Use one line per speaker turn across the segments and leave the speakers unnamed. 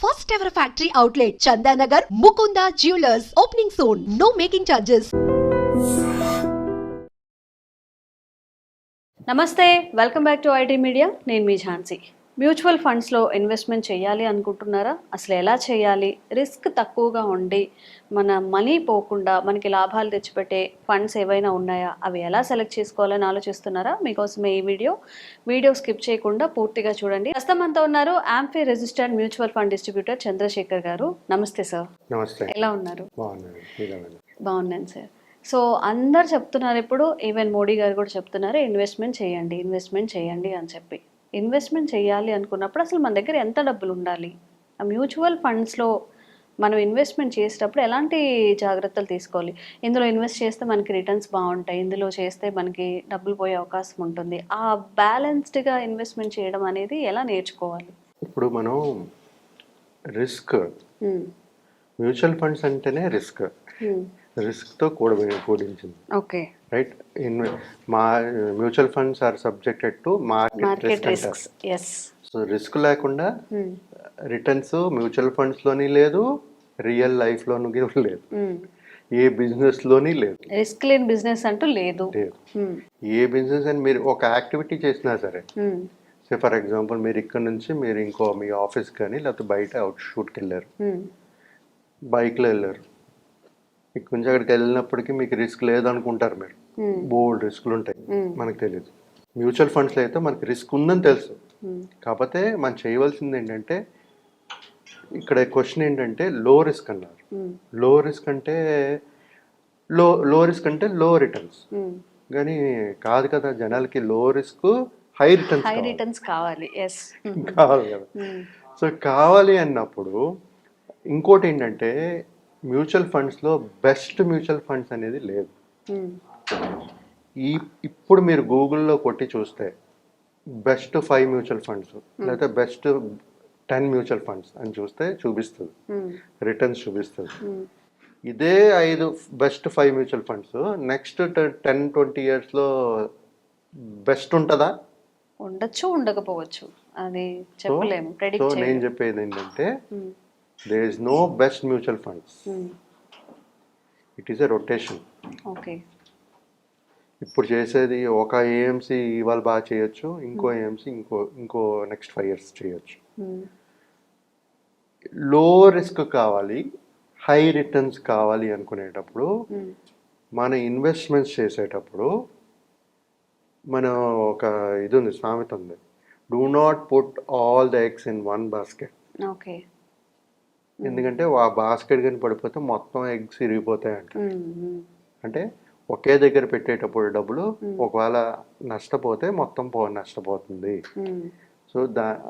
first ever factory outlet, Chandanagar, Mukunda Jewelers, opening soon. No making charges.
నమస్తే, welcome back to IT media. నేను మీ Jhansi. Mutual ఫండ్స్లో investment చేయాలి అనుకుంటున్నారా? అసలు ఎలా చేయాలి? రిస్క్ తక్కువగా ఉండి మన మనీ పోకుండా మనకి లాభాలు తెచ్చిపెట్టే ఫండ్స్ ఏవైనా ఉన్నాయా? అవి ఎలా సెలెక్ట్ చేసుకోవాలని ఆలోచిస్తున్నారా? మీకోసమే ఈ వీడియో స్కిప్ చేయకుండా పూర్తిగా చూడండి. ప్రస్తుతం మనతో ఉన్నారు AMFI registered mutual fund distributor Chandrashekhar గారు. నమస్తే సార్.
నమస్తే.
ఎలా ఉన్నారు? బాగున్నాను సార్. సో అందరు చెప్తున్నారు, ఇప్పుడు ఈవెన్ మోడీ గారు కూడా చెప్తున్నారు ఇన్వెస్ట్మెంట్ చేయండి అని చెప్పి. ఇన్వెస్ట్మెంట్ చేయాలి అనుకున్నప్పుడు అసలు మన దగ్గర ఎంత డబ్బులు ఉండాలి? ఆ మ్యూచువల్ ఫండ్స్లో మనం ఇన్వెస్ట్మెంట్ చేసేటప్పుడు ఎలాంటి జాగ్రత్తలు తీసుకోవాలి? ఇందులో ఇన్వెస్ట్ చేస్తే మనకి రిటర్న్స్ బాగుంటాయి, ఇందులో చేస్తే మనకి డబ్బులు పోయే అవకాశం ఉంటుంది. ఆ బ్యాలెన్స్డ్గా ఇన్వెస్ట్మెంట్ చేయడం అనేది ఎలా నేర్చుకోవాలి?
ఇప్పుడు మనం రిస్క్, మ్యూచువల్ ఫండ్స్ అంటేనే రిస్క్తో కూడించింది.
Okay,
right. మా mutual funds are subjected to market risks. So risk లేకుండా రిటర్న్స్ మ్యూచువల్ ఫండ్స్లోని లేదు, రియల్ లైఫ్లోనూ లేదు, ఏ బిజినెస్లోని లేదు.
రిస్క్ లేని బిజినెస్ అంటూ లేదు.
ఏ బిజినెస్ అని మీరు ఒక యాక్టివిటీ చేసినా సరే, సో ఫర్ ఎగ్జాంపుల్ మీరు ఇక్కడ నుంచి మీరు ఇంకో మీ ఆఫీస్ కానీ లేకపోతే బయట అవుట్ షూట్కి వెళ్ళారు, బైక్లో వెళ్ళారు, ఇక్కడ నుంచి అక్కడికి వెళ్ళినప్పటికీ మీకు రిస్క్ లేదనుకుంటారు. మీరు బోల్డ్ రిస్క్లు ఉంటాయి, మనకు తెలియదు. మ్యూచువల్ ఫండ్స్లో అయితే మనకి రిస్క్ ఉందని తెలుసు. కాకపోతే మనం చేయవలసింది ఏంటంటే, ఇక్కడ క్వశ్చన్ ఏంటంటే లో రిస్క్ అన్నారు. లో రిస్క్ అంటే లో రిటర్న్స్ కానీ కాదు కదా. జనాలకి లో రిస్క్ హై రిటర్న్స్ కావాలి కదా. సో కావాలి అన్నప్పుడు ఇంకోటి ఏంటంటే, మ్యూచువల్ ఫండ్స్లో బెస్ట్ మ్యూచువల్ ఫండ్స్ అనేది లేదు. ఇప్పుడు మీరు గూగుల్లో కొట్టి చూస్తే బెస్ట్ 5 మ్యూచువల్ ఫండ్స్ లేకపోతే బెస్ట్ 10 మ్యూచువల్ ఫండ్స్ అని చూస్తే చూపిస్తుంది, రిటర్న్స్ చూపిస్తుంది. ఇదే 5 బెస్ట్ 5 మ్యూచువల్ ఫండ్స్ నెక్స్ట్ 10-20 ఇయర్స్లో బెస్ట్ ఉంటుందా?
ఉండొచ్చు, ఉండకపోవచ్చు, అది చెప్పలేము.
సో నేను చెప్పేది ఏంటంటే, there is no best mutual funds. It is a rotation.
Okay.
ఇప్పుడు చేసేది ఒక ఏఎంసీ ఇవాళ బాగా చేయొచ్చు, ఇంకో ఏఎంసీ ఇంకో నెక్స్ట్ 5 years చేయొచ్చు. లో రిస్క్ కావాలి, హై రిటర్న్స్ కావాలి అనుకునేటప్పుడు మన ఇన్వెస్ట్మెంట్స్ చేసేటప్పుడు మనం ఒక ఇది ఉంది, సామెత ఉంది, do not put all the eggs in one basket.
Okay.
ఎందుకంటే ఆ బాస్కెట్ కానీ పడిపోతే మొత్తం ఎగ్స్ ఇరిగిపోతాయి అంట. అంటే ఒకే దగ్గర పెట్టేటప్పుడు డబ్బులు ఒకవేళ నష్టపోతే మొత్తం నష్టపోతుంది. సో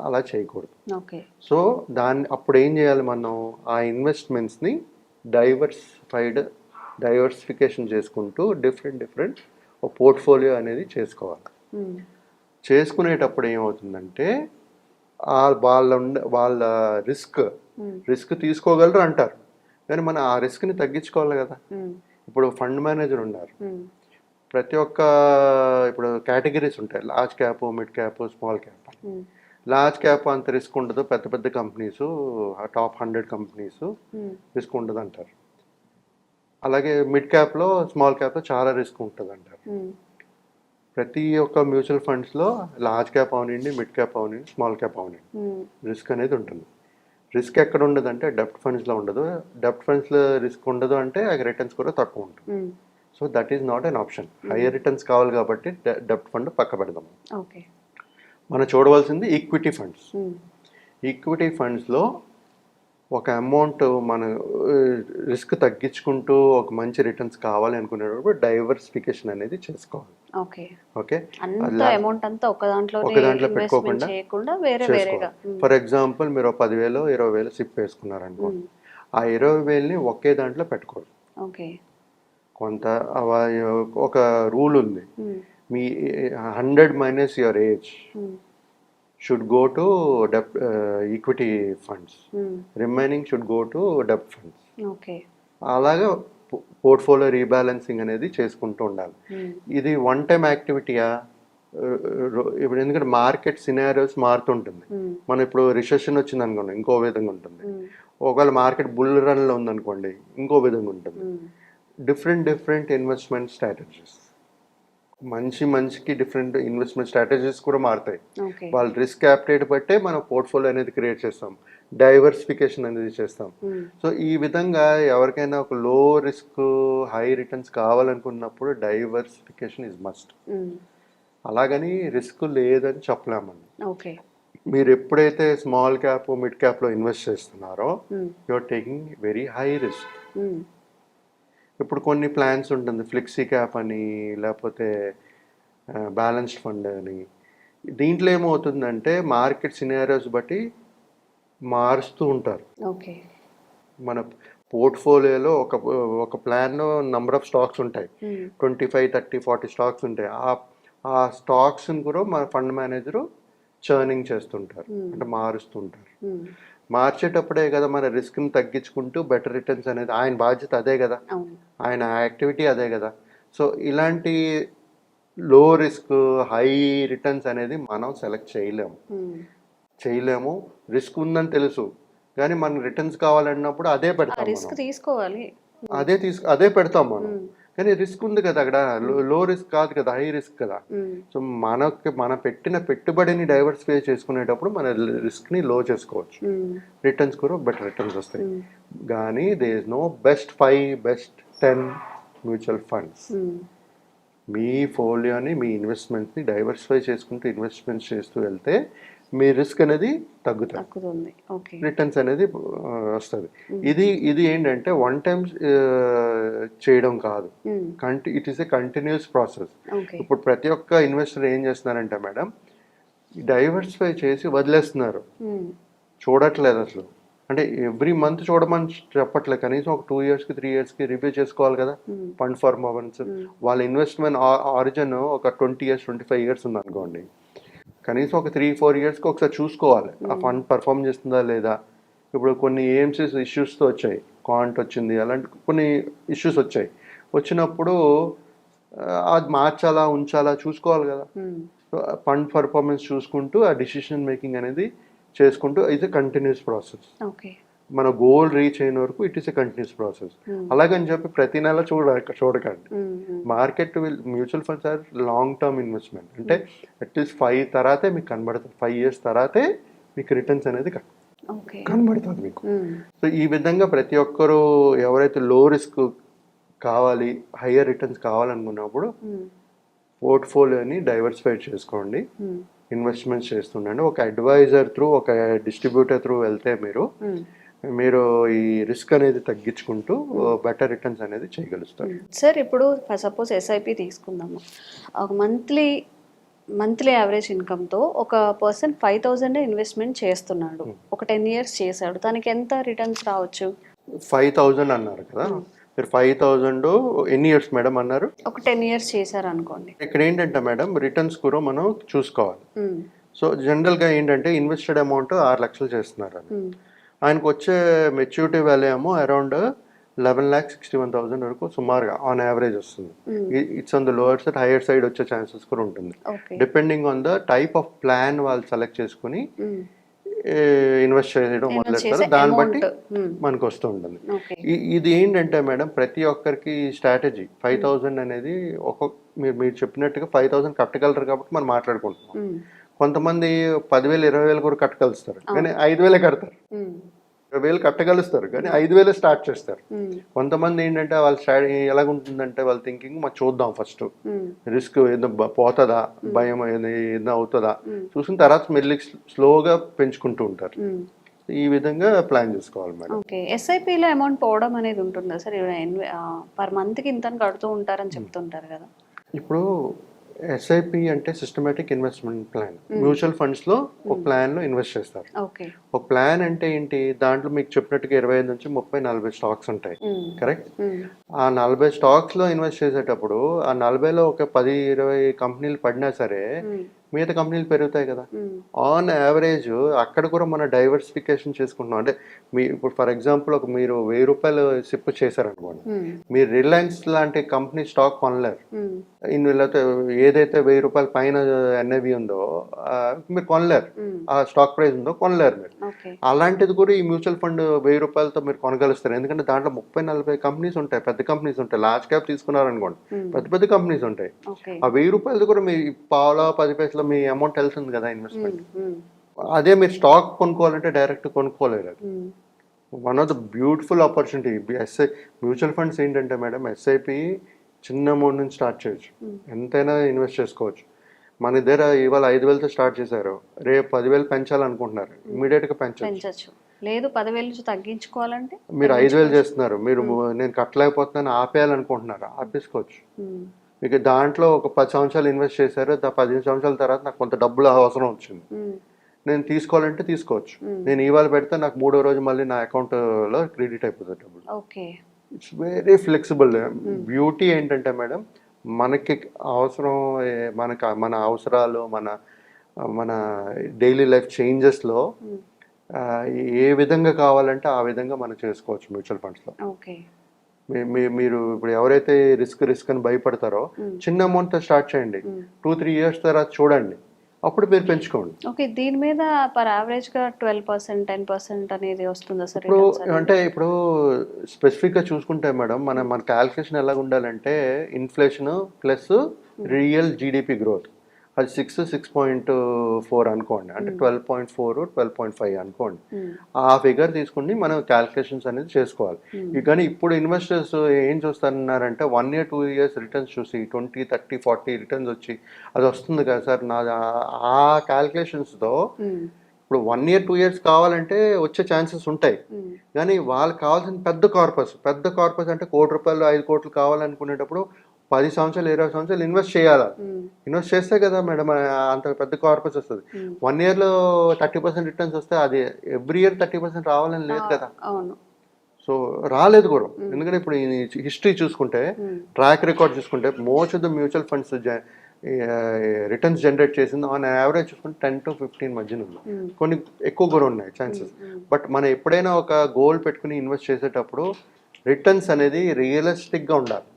అలా చేయకూడదు. సో అప్పుడు ఏం చేయాలి, మనం ఆ ఇన్వెస్ట్మెంట్స్ని డైవర్సిఫికేషన్ చేసుకుంటూ డిఫరెంట్ పోర్ట్ఫోలియో అనేది చేసుకోవాలి. చేసుకునేటప్పుడు ఏమవుతుందంటే, వాళ్ళ రిస్క్ తీసుకోగలరు అంటారు, కానీ మనం ఆ రిస్క్ని తగ్గించుకోవాలి కదా. ఇప్పుడు ఫండ్ మేనేజర్ ఉన్నారు, ప్రతి ఒక్క ఇప్పుడు కేటగిరీస్ ఉంటాయి, large cap, mid cap, small cap. Large cap అంత రిస్క్ ఉండదు, పెద్ద కంపెనీస్, టాప్ 100 కంపెనీస్ రిస్క్ ఉండదు అంటారు. అలాగే మిడ్ క్యాప్లో, స్మాల్ క్యాప్లో చాలా రిస్క్ ఉంటుంది అంటారు. ప్రతి ఒక్క మ్యూచువల్ ఫండ్స్లో లార్జ్ క్యాప్ అవనండి, మిడ్ క్యాప్ అవనండి, స్మాల్ క్యాప్ అవనండి, రిస్క్ అనేది ఉంటుంది. రిస్క్ ఎక్కడ ఉండదు అంటే డెప్ట్ ఫండ్స్లో ఉండదు. డెప్ట్ ఫండ్స్లో రిస్క్ ఉండదు అంటే రిటర్న్స్ కూడా తక్కువ ఉంటుంది. So that is not an option. Hire returns కావాలి కాబట్టి డెప్ట్ ఫండ్ పక్క పెడదాం. మనం చూడవలసింది ఈక్విటీ ఫండ్స్. ఈక్విటీ ఫండ్స్లో ఒక అమౌంట్ మన రిస్క్ తగ్గించుకుంటూ ఒక మంచి రిటర్న్స్ కావాలి అనుకునేటప్పుడు డైవర్సిఫికేషన్ అనేది చేసుకోవాలి. ఓకే, ఒక దాంట్లో పెట్టుకోకుండా చేసుకోవాలి. ఫర్ ఎగ్జాంపుల్ మీరు 10,000 20,000 సిప్ వేసుకున్నారు అనుకోండి, ఆ 20,000ని ఒకే దాంట్లో పెట్టుకోవాలి. కొంత ఒక రూల్ ఉంది, మీ 100 minus your age should go to equity funds. Remaining should go to debt funds.
Okay.
అలాగా పోర్ట్ఫోలియో రీబ్యాలెన్సింగ్ అనేది చేసుకుంటూ ఉండాలి. ఇది వన్ టైం యాక్టివిటీయా ఇప్పుడు ఎందుకంటే మార్కెట్ సినారియోస్ మారుతుంటుంది. మనం ఇప్పుడు రిసెషన్ వచ్చింది అనుకోండి ఇంకో విధంగా ఉంటుంది, ఒకవేళ మార్కెట్ బుల్ రన్లో ఉందనుకోండి ఇంకో విధంగా ఉంటుంది. డిఫరెంట్ ఇన్వెస్ట్మెంట్ స్ట్రాటజీస్, మనిషికి డిఫరెంట్ ఇన్వెస్ట్మెంట్ స్ట్రాటజీస్ కూడా మారుతాయి. వాళ్ళ రిస్క్ యాప్టైట్ బట్టే మనం పోర్ట్ఫోలియో అనేది క్రియేట్ చేస్తాం, డైవర్సిఫికేషన్ అనేది చేస్తాం. సో ఈ విధంగా ఎవరికైనా ఒక లో రిస్క్ హై రిటర్న్స్ కావాలనుకున్నప్పుడు డైవర్సిఫికేషన్ ఇస్ మస్ట్. అలాగని రిస్క్ లేదని చెప్పలేమండి. మీరు ఎప్పుడైతే స్మాల్ క్యాప్ మిడ్ క్యాప్లో ఇన్వెస్ట్ చేస్తున్నారో you're taking very high risk. ఇప్పుడు కొన్ని ప్లాన్స్ ఉంటుంది, ఫ్లెక్సీ క్యాప్ అని లేకపోతే బ్యాలెన్స్డ్ ఫండ్ అని. దీంట్లో ఏమవుతుందంటే మార్కెట్ సినారియోస్ బట్టి మారుస్తూ ఉంటారు. మన పోర్ట్ఫోలియోలో ఒక ప్లాన్లో నంబర్ ఆఫ్ స్టాక్స్ ఉంటాయి, 25, 30, 40 స్టాక్స్ ఉంటాయి. ఆ స్టాక్స్ని కూడా మన ఫండ్ మేనేజరు చర్నింగ్ చేస్తుంటారు, అంటే మారుస్తుంటారు. మార్చేటప్పుడే కదా మన రిస్క్ని తగ్గించుకుంటూ బెటర్ రిటర్న్స్ అనేది ఆయన బాధ్యత అదే కదా, ఆయన యాక్టివిటీ అదే కదా. సో ఇలాంటి లో రిస్క్ హై రిటర్న్స్ అనేది మనం సెలెక్ట్ చేయలేము. రిస్క్ ఉందని తెలుసు కానీ మనం రిటర్న్స్ కావాలన్నప్పుడు అదే పెడతాం, అదే పెడతాం మనం. కానీ రిస్క్ ఉంది కదా అక్కడ, లో రిస్క్ కాదు కదా, హై రిస్క్ కదా. సో మనం పెట్టిన పెట్టుబడిని డైవర్సిఫై చేసుకునేటప్పుడు మన రిస్క్ని లో చేసుకోవచ్చు, రిటర్న్స్ కూడా బెటర్ రిటర్న్స్ వస్తాయి. కానీ there is no best 5, best 10 mutual funds. మీ ఫోలియోని మీ ఇన్వెస్ట్మెంట్ని డైవర్సిఫై చేసుకుంటూ ఇన్వెస్ట్మెంట్స్ చేస్తూ వెళ్తే మీ రిస్క్ అనేది తగ్గుతుంది, రిటర్న్స్ అనేది వస్తుంది. ఇది ఏంటంటే వన్ టైం చేయడం కాదు, it is a continuous process. ఇప్పుడు ప్రతి ఒక్క ఇన్వెస్టర్ ఏం చేస్తున్నారంటే మేడం డైవర్సిఫై చేసి వదిలేస్తున్నారు, చూడట్లేదు అసలు. అంటే ఎవ్రీ మంత్ చూడమని చెప్పట్లేదు, కనీసం ఒక 2 years, 3 years రివ్యూ చేసుకోవాలి కదా ఫండ్ పర్ఫార్మెన్స్. వాళ్ళ ఇన్వెస్ట్మెంట్ ఆరిజిన్ ఒక 20 years, 25 years ఉంది అనుకోండి, కనీసం ఒక 3-4 yearsకి ఒకసారి చూసుకోవాలి ఆ ఫండ్ పర్ఫామ్ చేస్తుందా లేదా. ఇప్పుడు కొన్ని ఏఎంసీస్ ఇష్యూస్తో వచ్చాయి, కాంట్ వచ్చింది, అలాంటి కొన్ని ఇష్యూస్ వచ్చినప్పుడు అది మార్చాలా ఉంచాలా చూసుకోవాలి కదా. ఫండ్ పర్ఫార్మెన్స్ చూసుకుంటూ ఆ డిసిషన్ మేకింగ్ అనేది చేసుకుంటూ ఇట్స్ ఎ కంటిన్యూస్ ప్రాసెస్. మన గోల్ రీచ్ అయిన వరకు it is a continuous process. అలాగని చెప్పి ప్రతి నెల చూడకండి. Market mutual funds are long term investment, అంటే అట్లీస్ట్ 5 తర్వాతే మీకు కనబడుతుంది, 5 years తర్వాతే మీకు రిటర్న్స్ అనేది కనబడుతుంది మీకు. సో ఈ విధంగా ప్రతి ఒక్కరూ ఎవరైతే లో రిస్క్ కావాలి హయ్యర్ రిటర్న్స్ కావాలనుకున్నప్పుడు పోర్ట్ఫోలియోని డైవర్సిఫై చేసుకోండి, ఇన్వెస్ట్మెంట్స్ చేస్తుండండి. ఒక అడ్వైజర్ త్రూ, ఒక డిస్ట్రిబ్యూటర్ త్రూ వెళ్తే మీరు ఈ రిస్క్ అనేది తగ్గించుకుంటూ బెటర్ రిటర్న్స్ అనేది చేయగలుగుతారు.
సార్ ఇప్పుడు సపోజ్ ఎస్ఐపి తీసుకుందాము, ఒక మంత్లీ యావరేజ్ ఇన్కమ్తో ఒక పర్సన్ 5,000 ఇన్వెస్ట్మెంట్ చేస్తున్నాడు, ఒక 10 years చేశాడు, తనకి ఎంత రిటర్న్స్ రావచ్చు?
5,000 అన్నారు కదా మీరు, 5,000 ఎన్ని ఇయర్స్ మేడం అన్నారు?
ఒక 10 years చేశారు అనుకోండి.
ఇక్కడ ఏంటంటే మేడం రిటర్న్స్ కూడా మనం చూసుకోవాలి. సో జనరల్గా ఏంటంటే ఇన్వెస్టెడ్ అమౌంట్ 6 లక్షలు చేస్తున్నారు అని, ఆయనకు వచ్చే మెచ్యూరిటీ వాల్యూ ఏమో అరౌండ్ 11,61,000 వరకు సుమారుగా ఆన్ యావరేజ్ వస్తుంది. It's on the lower side, hire side వచ్చే ఛాన్సెస్ కూడా ఉంటుంది, depending on the type of plan వాళ్ళు సెలెక్ట్ చేసుకుని ఇన్వెస్ట్ చేయడం మొదలెడతారు, దాన్ని బట్టి మనకు వస్తూ ఉంటుంది. ఇది ఏంటంటే మేడం ప్రతి ఒక్కరికి స్ట్రాటజీ 5,000 అనేది మీరు చెప్పినట్టుగా 5,000 కట్టగలరు కాబట్టి మనం మాట్లాడుకుంటున్నాం. కొంతమంది 10,000, 20,000 కూడా కట్టగలుస్తారు కానీ 5,000 కడతారు, 20,000 కట్టగలుస్తారు కానీ 5,000 స్టార్ట్ చేస్తారు. కొంతమంది ఏంటంటే వాళ్ళ స్ట్రాటజీ ఎలాగుంటుందంటే వాళ్ళ థింకింగ్ మనం చూద్దాం, ఫస్ట్ రిస్క్ ఏదో పోతుందా, భయం ఏదో అవుతుందా చూసిన తర్వాత మెల్లి స్లోగా పెంచుకుంటూ ఉంటారు. ఈ విధంగా ప్లాన్ చేసుకోవాలి మేడం.
ఎస్ఐపిలో అమౌంట్ పోవడం అనేది ఉంటుందా సార్? పర్ మంత్కి ఇంత కడుతూ ఉంటారని చెప్తుంటారు కదా.
ఇప్పుడు ఎస్ఐపి అంటే సిస్టమేటిక్ ఇన్వెస్ట్మెంట్ ప్లాన్. మ్యూచువల్ ఫండ్స్లో ఒక ప్లాన్లో ఇన్వెస్ట్ చేస్తారు. ఒక ప్లాన్ అంటే ఏంటి, దాంట్లో మీకు చెప్పినట్టుగా 25 నుంచి 30, 40 స్టాక్స్ ఉంటాయి, కరెక్ట్? ఆ 40 స్టాక్స్లో ఇన్వెస్ట్ చేసేటప్పుడు ఆ 40లో ఒక 10-20 కంపెనీలు పడినా సరే మిగతా కంపెనీలు పెరుగుతాయి కదా. ఆన్ యావరేజ్ అక్కడ కూడా మనం డైవర్సిఫికేషన్ చేసుకుంటున్నాం. అంటే మీ ఇప్పుడు ఫర్ ఎగ్జాంపుల్ మీరు 1000 రూపాయలు సిప్ చేశారనుకోండి, మీరు రిలయన్స్ లాంటి కంపెనీ స్టాక్ కొనలేరు. లేకపోతే ఏదైతే 1000 రూపాయల పైన ఎన్ఐవి ఉందో మీరు కొనలేరు, ఆ స్టాక్ ప్రైస్ ఉందో కొనలేరు మీరు. అలాంటిది కూడా ఈ మ్యూచువల్ ఫండ్ 1000 రూపాయలతో మీరు కొనగలుస్తారు. ఎందుకంటే దాంట్లో 30-40 కంపెనీస్ ఉంటాయి, పెద్ద కంపెనీస్ ఉంటాయి. లార్జ్ క్యాప్ తీసుకున్నారనుకోండి, పెద్ద పెద్ద కంపెనీస్ ఉంటాయి. ఆ 1000 రూపాయలది కూడా మీ పావులో 10 పైసలు మీ అమౌంట్ వెళ్తుంది కదా ఇన్వెస్ట్మెంట్. అదే మీరు స్టాక్ కొనుక్కోవాలంటే డైరెక్ట్ కొనుక్కోలేరు. అది one of the beautiful opportunity. Mutual funds ఏంటంటే మేడం, ఎస్ఐపి చిన్న అమౌంట్ నుంచి స్టార్ట్ చేయొచ్చు, ఎంతైనా ఇన్వెస్ట్ చేసుకోవచ్చు. మన దగ్గర ఇవాళ 5,000తో స్టార్ట్ చేశారు, రేపు 10,000 పెంచాలనుకుంటున్నారు, ఇమీడియట్గా పెంచవచ్చు.
లేదు 10,000 తగ్గించుకోవాలంటే
మీరు 5,000 చేస్తున్నారు, మీరు నేను కట్టలేకపోతున్నాను ఆపేయాలనుకుంటున్నారు, ఆపేసుకోవచ్చు. మీకు దాంట్లో ఒక 10 సంవత్సరాలు ఇన్వెస్ట్ చేశారు, 15 సంవత్సరాల తర్వాత నాకు కొంత డబ్బులు అవసరం వచ్చింది, నేను తీసుకోవాలంటే తీసుకోవచ్చు. నేను ఇవాళ పెడితే నాకు 3వ రోజు మళ్ళీ నా అకౌంట్లో క్రెడిట్ అయిపోతుంది డబ్బులు. It's very flexible. బ్యూటీ ఏంటంటే మేడం, మనకి అవసరం, మన అవసరాలు, మన డైలీ లైఫ్ చేంజెస్లో ఏ విధంగా కావాలంటే ఆ విధంగా మనం చేసుకోవచ్చు మ్యూచువల్ ఫండ్స్లో. మీరు ఇప్పుడు ఎవరైతే రిస్క్ అని భయపడతారో చిన్న అమౌంట్తో స్టార్ట్ చేయండి, 2-3 ఇయర్స్ తర్వాత చూడండి, అప్పుడు మీరు పెంచుకోండి.
ఓకే, దీని మీద పర్ యావరేజ్ గా 12%, 10% అనేది వస్తుందా సార్?
ఇప్పుడు స్పెసిఫిక్ గా చూసుకుంటే మేడం, మన క్యాల్కులేషన్ ఎలా ఉండాలంటే inflation plus real GDP growth, అది 6.4 అనుకోండి, అంటే 12.4, 12.5 అనుకోండి. ఆ ఫిగర్ తీసుకుని మనం క్యాల్కులేషన్స్ అనేది చేసుకోవాలి. కానీ ఇప్పుడు ఇన్వెస్టర్స్ ఏం చూస్తున్నారంటే 1 year 2 years రిటర్న్స్ చూసి 20, 30, 40 రిటర్న్స్ వచ్చి అది వస్తుంది కదా సార్ నా ఆ క్యాల్కులేషన్స్తో ఇప్పుడు 1 year 2 years కావాలంటే వచ్చే ఛాన్సెస్ ఉంటాయి. కానీ వాళ్ళకి కావాల్సిన పెద్ద కార్పస్ అంటే 1 కోటి రూపాయలు 5 కోట్లు కావాలనుకునేటప్పుడు 10 సంవత్సరాలు 20 సంవత్సరాలు ఇన్వెస్ట్ చేయాలి. ఇన్వెస్ట్ చేస్తే కదా మేడం అంత పెద్ద కార్పస్ వస్తుంది. 1 yearలో 30% రిటర్న్స్ వస్తే అది ఎవ్రీ ఇయర్ 30% రావాలని లేదు కదా. సో రాలేదు కూడా. ఎందుకంటే ఇప్పుడు హిస్టరీ చూసుకుంటే, ట్రాక్ రికార్డ్ చూసుకుంటే most of the mutual funds returns generate చేసింది ఆన్ యావరేజ్ చూసుకుంటే 10 to 15 మధ్యన ఉంది. కొన్ని ఎక్కువ కూడా ఉన్నాయి ఛాన్సెస్. బట్ మనం ఎప్పుడైనా ఒక గోల్ పెట్టుకుని ఇన్వెస్ట్ చేసేటప్పుడు రిటర్న్స్ అనేది రియలిస్టిక్గా ఉండాలి.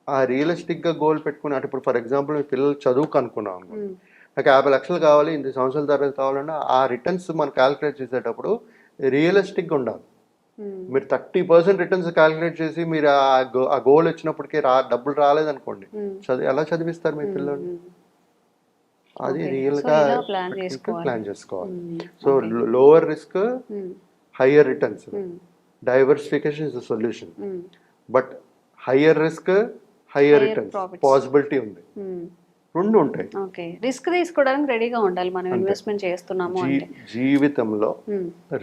ఆ రియలిస్టిక్గా గోల్ పెట్టుకుని, అంటే ఇప్పుడు ఫర్ ఎగ్జాంపుల్ మీ పిల్లలు చదువుకు అనుకున్నాం అనుకోండి, నాకు 50 లక్షలు కావాలి, 8 సంవత్సరాల తర్వాత కావాలన్నా ఆ రిటర్న్స్ మనం క్యాలిక్యులేట్ చేసేటప్పుడు రియలిస్టిక్గా ఉండాలి. మీరు 30% రిటర్న్స్ క్యాలిక్యులేట్ చేసి మీరు ఆ గోల్ వచ్చినప్పటికీ డబ్బులు రాలేదనుకోండి, ఎలా చదివిస్తారు మీ పిల్లల్ని? అది రియల్గా ప్లాన్ చేసుకోవాలి. So lower risk higher returns, diversification is the solution. But higher risk higher returns possibility ఉంది, రెండు ఉంటాయి.
ఓకే, రిస్క్ తీసుకోవడానికి రెడీగా ఉండాలి మనం ఇన్వెస్ట్మెంట్ చేస్తున్నాము అంటే.
జీవితంలో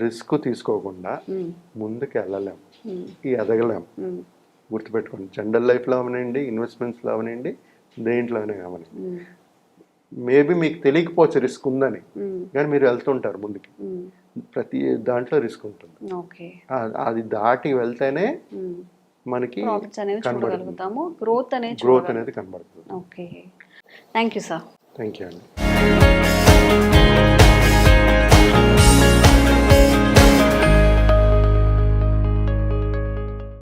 రిస్క్ తీసుకోకుండా ముందుకు వెళ్ళలేం, ఎదగలేం. గుర్తుపెట్టుకోండి, జనరల్ లైఫ్లో అవనండి, ఇన్వెస్ట్మెంట్స్లో అవనండి, దేంట్లోనే అవనండి. మేబీ మీకు తెలియకపోవచ్చు రిస్క్ ఉందని, కానీ మీరు వెళ్తుంటారు ముందుకి. ప్రతి దాంట్లో రిస్క్ ఉంటుంది. అది దాటి వెళ్తేనే మనకి
చూడగలుగుతాము, గ్రోత్ అనేది
కనబడుతుంది.
Okay, thank you sir.
Thank you అండి.